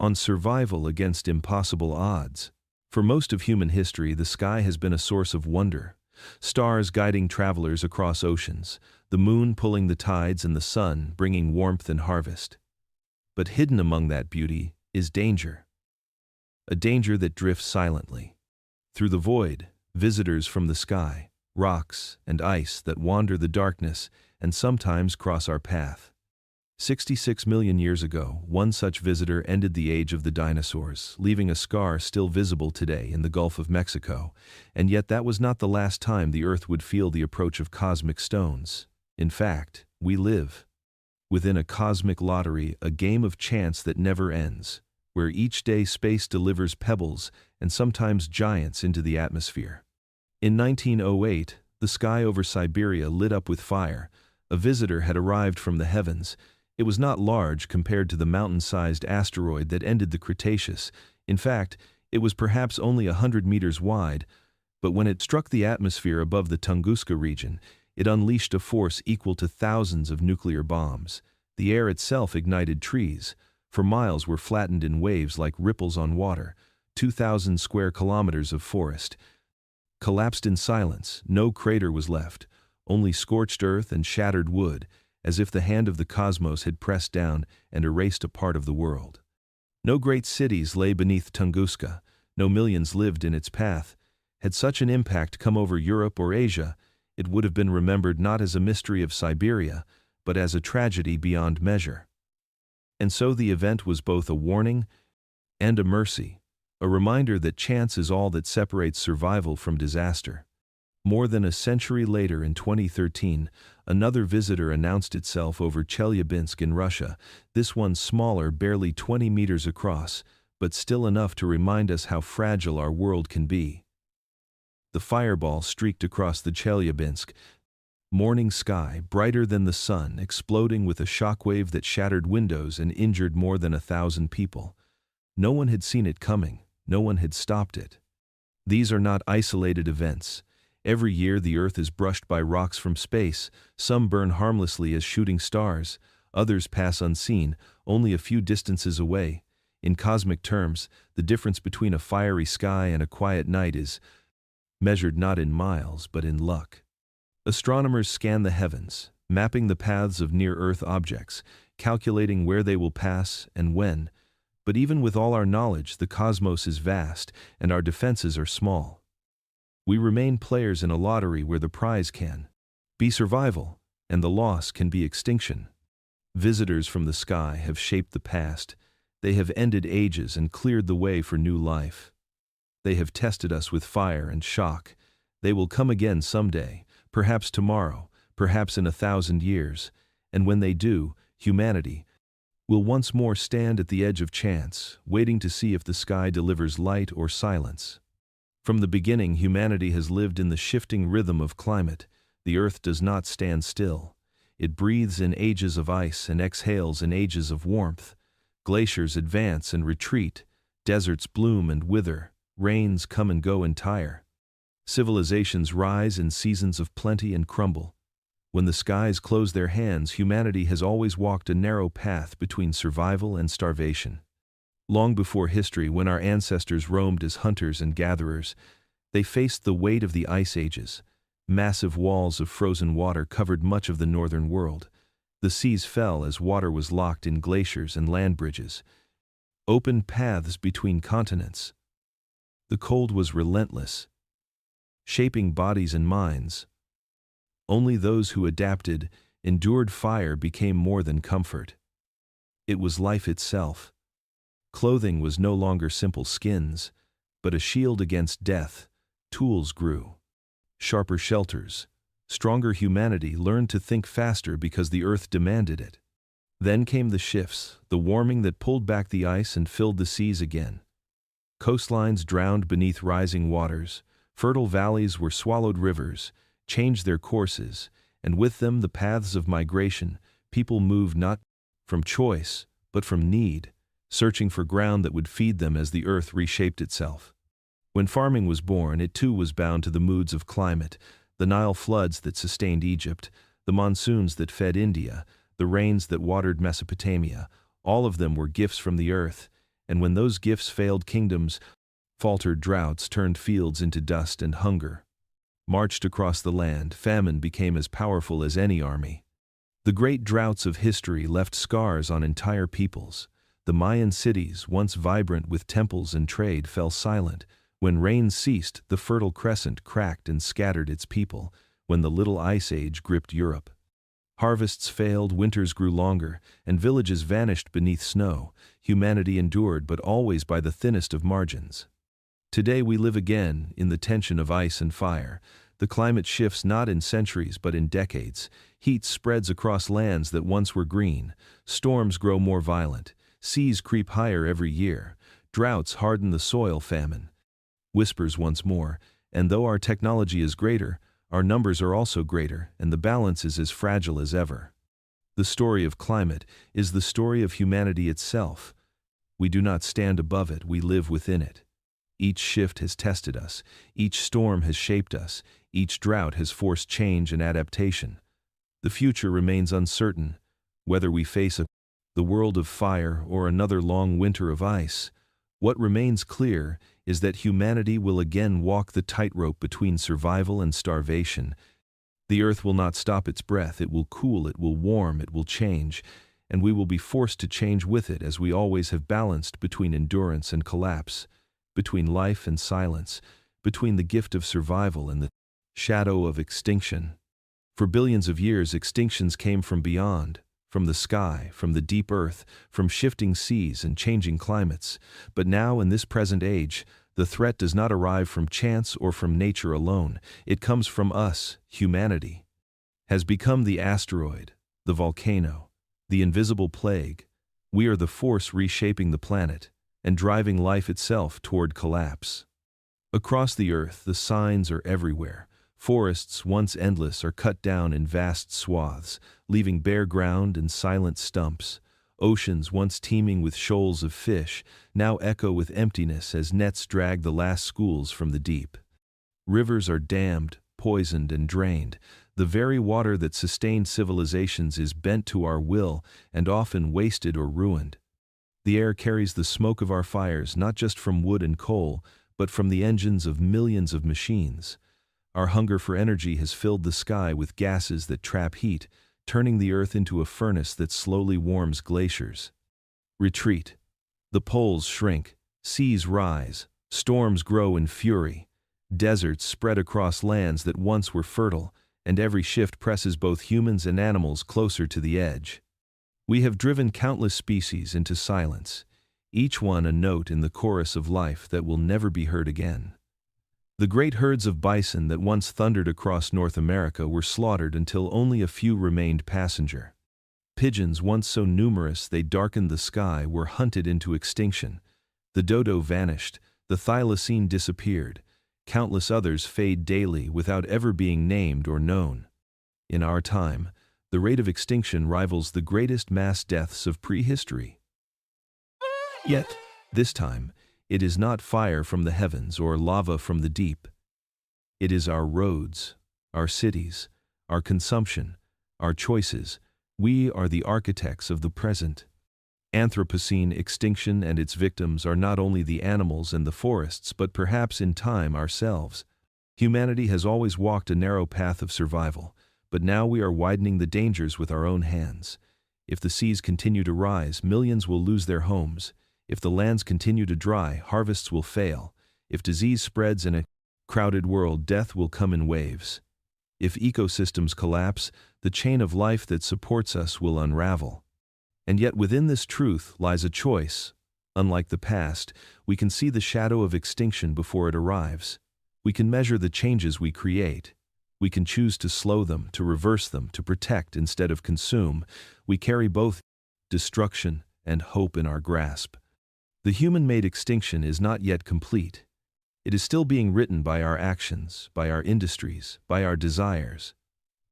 on survival against impossible odds. For most of human history, the sky has been a source of wonder. Stars guiding travelers across oceans, the moon pulling the tides, and the sun bringing warmth and harvest. But hidden among that beauty is danger. A danger that drifts silently. Through the void, visitors from the sky, rocks and ice that wander the darkness and sometimes cross our path. 66 million years ago, one such visitor ended the age of the dinosaurs, leaving a scar still visible today in the Gulf of Mexico. And yet that was not the last time the Earth would feel the approach of cosmic stones. In fact, we live within a cosmic lottery, a game of chance that never ends, where each day space delivers pebbles and sometimes giants into the atmosphere. In 1908, the sky over Siberia lit up with fire. A visitor had arrived from the heavens. It was not large compared to the mountain-sized asteroid that ended the Cretaceous. In fact, it was perhaps only 100 meters wide, but when it struck the atmosphere above the Tunguska region, it unleashed a force equal to thousands of nuclear bombs. The air itself ignited trees. For miles were flattened in waves like ripples on water. 2,000 square kilometers of forest collapsed in silence. No crater was left, only scorched earth and shattered wood, as if the hand of the cosmos had pressed down and erased a part of the world. No great cities lay beneath Tunguska. No millions lived in its path. Had such an impact come over Europe or Asia, it would have been remembered not as a mystery of Siberia, but as a tragedy beyond measure. And so the event was both a warning and a mercy, a reminder that chance is all that separates survival from disaster. More than a century later, in 2013, another visitor announced itself over Chelyabinsk in Russia, this one smaller, barely 20 meters across, but still enough to remind us how fragile our world can be. The fireball streaked across the Chelyabinsk morning sky, brighter than the sun, exploding with a shockwave that shattered windows and injured more than 1,000 people. No one had seen it coming. No one had stopped it. These are not isolated events. Every year the Earth is brushed by rocks from space. Some burn harmlessly as shooting stars. Others pass unseen, only a few distances away. In cosmic terms, the difference between a fiery sky and a quiet night is measured not in miles but in luck. Astronomers scan the heavens, mapping the paths of near-Earth objects, calculating where they will pass and when. But even with all our knowledge, the cosmos is vast, and our defenses are small. We remain players in a lottery where the prize can be survival, and the loss can be extinction. Visitors from the sky have shaped the past. They have ended ages and cleared the way for new life. They have tested us with fire and shock. They will come again someday, perhaps tomorrow, perhaps in 1,000 years, and when they do, humanity will once more stand at the edge of chance, waiting to see if the sky delivers light or silence. From the beginning, humanity has lived in the shifting rhythm of climate. The Earth does not stand still. It breathes in ages of ice and exhales in ages of warmth. Glaciers advance and retreat. Deserts bloom and wither. Rains come and go and tire. Civilizations rise in seasons of plenty and crumble. When the skies close their hands, humanity has always walked a narrow path between survival and starvation. Long before history, when our ancestors roamed as hunters and gatherers, they faced the weight of the ice ages. Massive walls of frozen water covered much of the northern world. The seas fell as water was locked in glaciers and land bridges, opened paths between continents. The cold was relentless, shaping bodies and minds. Only those who adapted, endured fire, became more than comfort. It was life itself. Clothing was no longer simple skins, but a shield against death. Tools grew. Sharper shelters. Stronger humanity learned to think faster because the Earth demanded it. Then came the shifts, the warming that pulled back the ice and filled the seas again. Coastlines drowned beneath rising waters. Fertile valleys were swallowed rivers, changed their courses, and with them the paths of migration. People moved not from choice, but from need, searching for ground that would feed them as the Earth reshaped itself. When farming was born, it too was bound to the moods of climate, the Nile floods that sustained Egypt, the monsoons that fed India, the rains that watered Mesopotamia. All of them were gifts from the Earth, and when those gifts failed, kingdoms faltered, droughts turned fields into dust, and hunger marched across the land. Famine became as powerful as any army. The great droughts of history left scars on entire peoples. The Mayan cities, once vibrant with temples and trade, fell silent. When rain ceased, the Fertile Crescent cracked and scattered its people. When the Little Ice Age gripped Europe, harvests failed, winters grew longer, and villages vanished beneath snow. Humanity endured, but always by the thinnest of margins. Today we live again in the tension of ice and fire. The climate shifts not in centuries but in decades. Heat spreads across lands that once were green. Storms grow more violent. Seas creep higher every year. Droughts harden the soil. Famine whispers once more. And though our technology is greater, our numbers are also greater, and the balance is as fragile as ever. The story of climate is the story of humanity itself. We do not stand above it, we live within it. Each shift has tested us. Each storm has shaped us. Each drought has forced change and adaptation. The future remains uncertain, whether we face the world of fire or another long winter of ice. What remains clear is that humanity will again walk the tightrope between survival and starvation. The Earth will not stop its breath. It will cool, it will warm, it will change, and we will be forced to change with it, as we always have balanced between endurance and collapse, between life and silence, between the gift of survival and the shadow of extinction. For billions of years, extinctions came from beyond, from the sky, from the deep earth, from shifting seas and changing climates. But now, in this present age, the threat does not arrive from chance or from nature alone. It comes from us, humanity. Has become the asteroid, the volcano, the invisible plague. We are the force reshaping the planet and driving life itself toward collapse. Across the earth, the signs are everywhere. Forests, once endless, are cut down in vast swaths, leaving bare ground and silent stumps. Oceans, once teeming with shoals of fish, now echo with emptiness as nets drag the last schools from the deep. Rivers are dammed, poisoned, and drained. The very water that sustained civilizations is bent to our will and often wasted or ruined. The air carries the smoke of our fires not just from wood and coal, but from the engines of millions of machines. Our hunger for energy has filled the sky with gases that trap heat, turning the earth into a furnace that slowly warms glaciers. Retreat. The poles shrink, seas rise, storms grow in fury. Deserts spread across lands that once were fertile, and every shift presses both humans and animals closer to the edge. We have driven countless species into silence, each one a note in the chorus of life that will never be heard again. The great herds of bison that once thundered across North America were slaughtered until only a few remained passenger. Pigeons, once so numerous they darkened the sky, were hunted into extinction. The dodo vanished, the thylacine disappeared. Countless others fade daily without ever being named or known. In our time, the rate of extinction rivals the greatest mass deaths of prehistory. Yet, this time, it is not fire from the heavens or lava from the deep. It is our roads, our cities, our consumption, our choices. We are the architects of the present. Anthropocene extinction and its victims are not only the animals and the forests, but perhaps in time ourselves. Humanity has always walked a narrow path of survival, but now we are widening the dangers with our own hands. If the seas continue to rise, millions will lose their homes. If the lands continue to dry, harvests will fail. If disease spreads in a crowded world, death will come in waves. If ecosystems collapse, the chain of life that supports us will unravel. And yet within this truth lies a choice. Unlike the past, we can see the shadow of extinction before it arrives. We can measure the changes we create. We can choose to slow them, to reverse them, to protect instead of consume. We carry both destruction and hope in our grasp. The human-made extinction is not yet complete. It is still being written by our actions, by our industries, by our desires.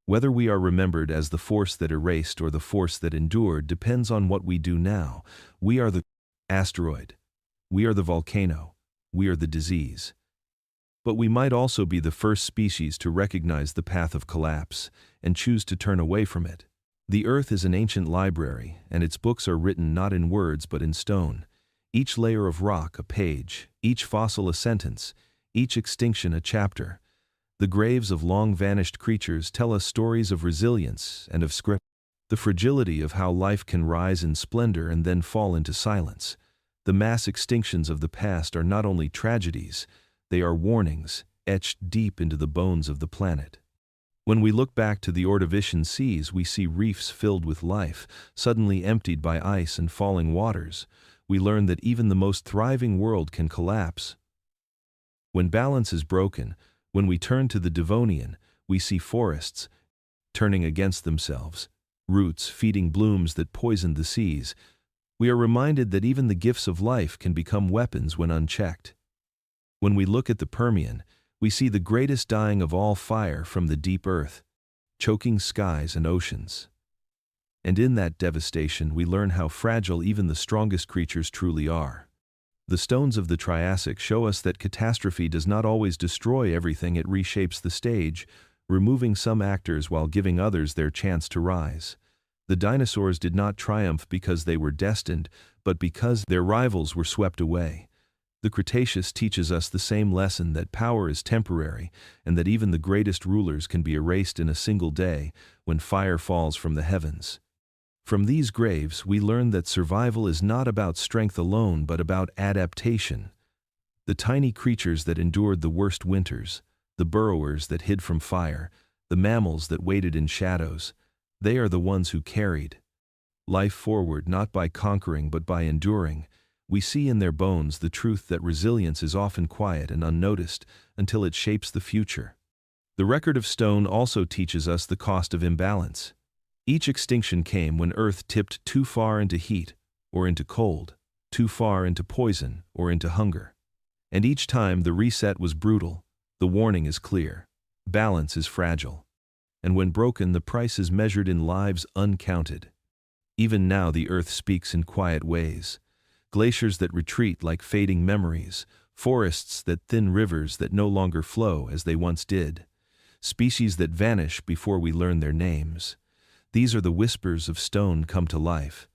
Whether we are remembered as the force that erased or the force that endured depends on what we do now. We are the asteroid. We are the volcano. We are the disease. But we might also be the first species to recognize the path of collapse and choose to turn away from it. The earth is an ancient library, and its books are written not in words but in stone. Each layer of rock a page, each fossil a sentence, each extinction a chapter. The graves of long-vanished creatures tell us stories of resilience and of script, the fragility of how life can rise in splendor and then fall into silence. The mass extinctions of the past are not only tragedies, they are warnings, etched deep into the bones of the planet. When we look back to the Ordovician seas, we see reefs filled with life, suddenly emptied by ice and falling waters. We learn that even the most thriving world can collapse. When balance is broken, when we turn to the Devonian, we see forests turning against themselves, roots feeding blooms that poison the seas. We are reminded that even the gifts of life can become weapons when unchecked. When we look at the Permian, we see the greatest dying of all fire from the deep earth, choking skies and oceans. And in that devastation, we learn how fragile even the strongest creatures truly are. The stones of the Triassic show us that catastrophe does not always destroy everything, it reshapes the stage, removing some actors while giving others their chance to rise. The dinosaurs did not triumph because they were destined, but because their rivals were swept away. The Cretaceous teaches us the same lesson, that power is temporary, and that even the greatest rulers can be erased in a single day when fire falls from the heavens. From these graves, we learn that survival is not about strength alone, but about adaptation. The tiny creatures that endured the worst winters, the burrowers that hid from fire, the mammals that waited in shadows, they are the ones who carried, life forward not by conquering but by enduring, we see in their bones the truth that resilience is often quiet and unnoticed until it shapes the future. The record of stone also teaches us the cost of imbalance. Each extinction came when Earth tipped too far into heat or into cold, too far into poison or into hunger. And each time the reset was brutal, the warning is clear. Balance is fragile. And when broken, the price is measured in lives uncounted. Even now the Earth speaks in quiet ways. Glaciers that retreat like fading memories, forests that thin rivers that no longer flow as they once did, species that vanish before we learn their names. These are the whispers of stone come to life,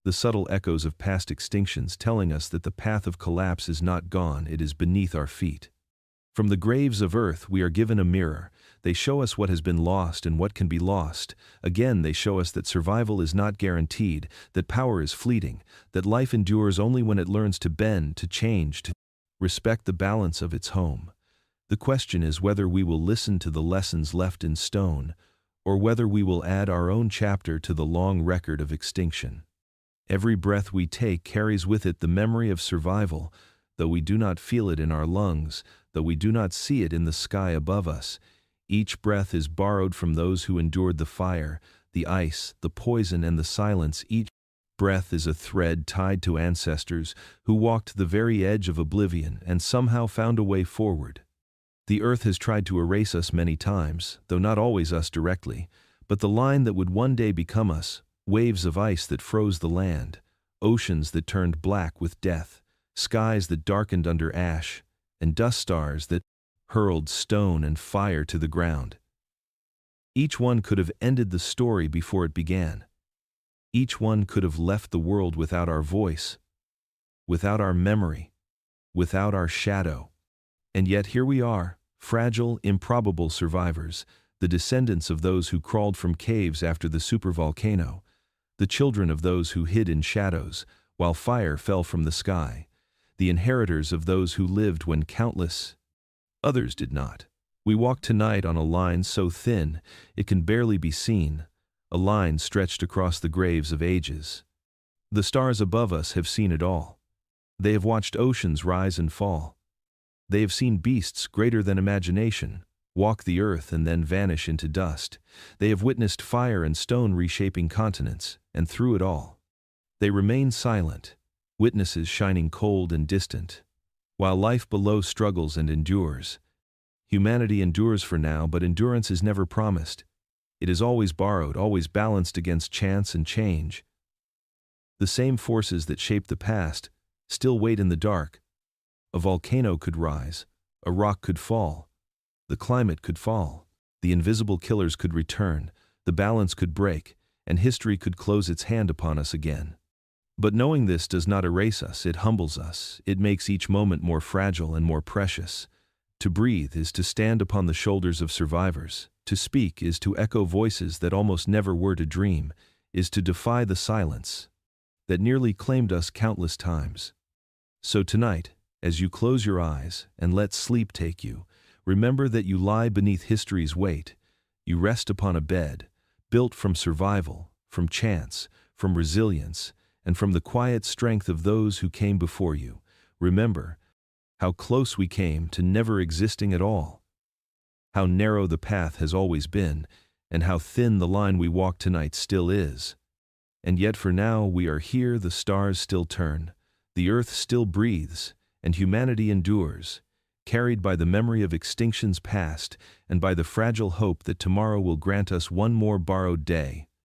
the subtle echoes of past extinctions telling us that the path of collapse is not gone, it is beneath our feet. From the graves of Earth we are given a mirror. They show us what has been lost and what can be lost. Again, they show us that survival is not guaranteed, that power is fleeting, that life endures only when it learns to bend, to change, to respect the balance of its home. The question is whether we will listen to the lessons left in stone, or whether we will add our own chapter to the long record of extinction. Every breath we take carries with it the memory of survival, though we do not feel it in our lungs, though we do not see it in the sky above us. Each breath is borrowed from those who endured the fire, the ice, the poison, and the silence. Each breath is a thread tied to ancestors who walked the very edge of oblivion and somehow found a way forward. The Earth has tried to erase us many times, though not always us directly, but the line that would one day become us, waves of ice that froze the land, oceans that turned black with death, skies that darkened under ash, and dust stars that hurled stone and fire to the ground. Each one could have ended the story before it began. Each one could have left the world without our voice, without our memory, without our shadow. And yet here we are, fragile, improbable survivors, the descendants of those who crawled from caves after the supervolcano, the children of those who hid in shadows while fire fell from the sky, the inheritors of those who lived when countless others did not. We walk tonight on a line so thin it can barely be seen, a line stretched across the graves of ages. The stars above us have seen it all. They have watched oceans rise and fall. They have seen beasts greater than imagination walk the earth and then vanish into dust. They have witnessed fire and stone reshaping continents, and through it all, they remain silent, witnesses shining cold and distant. While life below struggles and endures, humanity endures for now, but endurance is never promised. It is always borrowed, always balanced against chance and change. The same forces that shaped the past still wait in the dark. A volcano could rise, a rock could fall, the climate could fall, the invisible killers could return, the balance could break, and history could close its hand upon us again. But knowing this does not erase us, it humbles us, it makes each moment more fragile and more precious. To breathe is to stand upon the shoulders of survivors, to speak is to echo voices that almost never were to dream, is to defy the silence that nearly claimed us countless times. So tonight, as you close your eyes and let sleep take you, remember that you lie beneath history's weight. You rest upon a bed, built from survival, from chance, from resilience, and from the quiet strength of those who came before you. Remember how close we came to never existing at all, how narrow the path has always been, and how thin the line we walk tonight still is. And yet for now we are here, the stars still turn, the earth still breathes, and humanity endures, carried by the memory of extinctions past and by the fragile hope that tomorrow will grant us one more borrowed day.